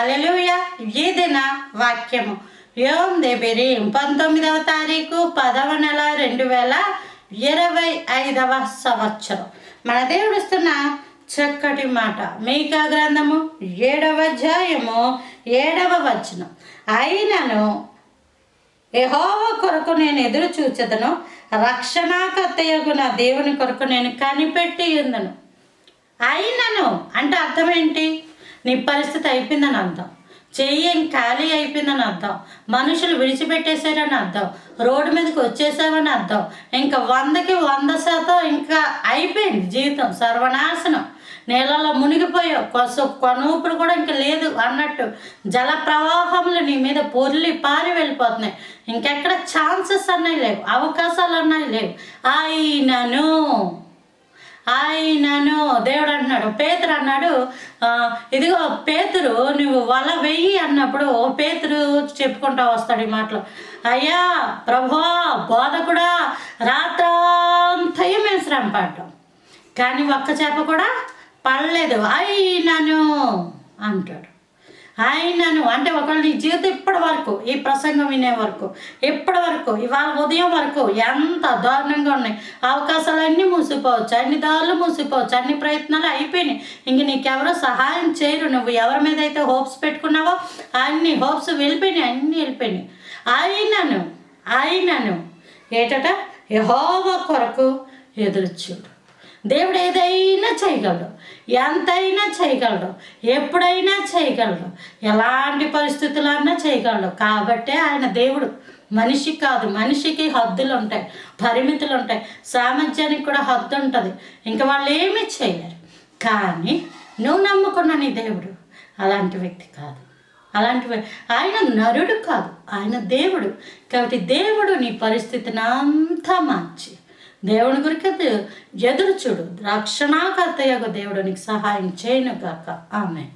హల్లెలూయా. ఈ దిన వాక్యము యోం దెబిరీం 19వ తారీఖు 10వ నెల 2025వ సంవత్సరం. మన దేవుడు ఇస్తున్న చక్కటి మాట మీకా గ్రంథము 7వ అధ్యాయము 7వ వచనం. అయినను యెహోవా కొరకు నేను ఎదురు చూచెదను, రక్షణాకర్తయగు నా దేవుని కొరకు నేను కనిపెట్టి ఉందను. అయినను అంటే అర్థం ఏంటి? నీ పరిస్థితి అయిపోయిందని అర్థం, చెయ్యి ఖాళీ అయిపోయిందని అర్థం, మనుషులు విడిచిపెట్టేశారని అర్థం, రోడ్డు మీదకి వచ్చేసావని అర్థం. ఇంకా 100కి 100% ఇంకా అయిపోయింది జీవితం, సర్వనాశనం, నీళ్ళలో మునిగిపోయావు, కొనూపుడు కూడా ఇంకా లేదు అన్నట్టు జల ప్రవాహములు నీ మీద పొర్లి పారి వెళ్ళిపోతున్నాయి. ఇంకెక్కడ ఛాన్సెస్ అన్నవి లేవు, అవకాశాలు అన్నవి లేవు. ఆయనను దేవుడు అంటున్నాడు. పేతురు అన్నాడు, ఇదిగో పేతురు నువ్వు వల వెయ్యి అన్నప్పుడు పేతురు చెప్పుకుంటూ వస్తాడు ఈ మాటలు. అయ్యా ప్రభువా బోధకుడా, రాత్రంతయు మేము శ్రమ పడ్డాం కానీ ఒక్క చేప కూడా పడలేదు. అయినను అంటాడు. అయినను అంటే ఒకవేళ నీ జీవితం ఇప్పటి వరకు, ఈ ప్రసంగం వినే వరకు, ఇప్పటి వరకు, ఇవాళ ఉదయం వరకు ఎంత దారుణంగా ఉన్నాయి. అవకాశాలన్నీ మూసిపోవచ్చు, అన్ని దారులు మూసిపోవచ్చు, అన్ని ప్రయత్నాలు అయిపోయినాయి. ఇంక నీకెవరో సహాయం చేయరు. నువ్వు ఎవరి మీద అయితే హోప్స్ పెట్టుకున్నావో అన్ని హోప్స్ వెళ్ళిపోయినాయి, అన్నీ వెళ్ళిపోయినాయి. అయినను ఏటట యెహోవా కొరకు ఎదురుచూడు. దేవుడు ఏదైనా చేయగలడు, ఎంతైనా చేయగలడు, ఎప్పుడైనా చేయగలడు, ఎలాంటి పరిస్థితులన్నా చేయగలడు. కాబట్టే ఆయన దేవుడు, మనిషి కాదు. మనిషికి హద్దులు ఉంటాయి, పరిమితులు ఉంటాయి, సామర్థ్యానికి కూడా హద్దు ఉంటుంది. ఇంకా వాళ్ళు ఏమీ చేయలేరు. కానీ నువ్వు నమ్ముకున్న నీ దేవుడు అలాంటి వ్యక్తి కాదు. ఆయన నరుడు కాదు, ఆయన దేవుడు. కాబట్టి దేవుడు నీ పరిస్థితిని అంతా మార్చి దేవుని గురికి ఎదురు చూడు. రక్షణాకర్తయ్యకు దేవుడు నీకు సహాయం చేయను గాక. ఆమేన్.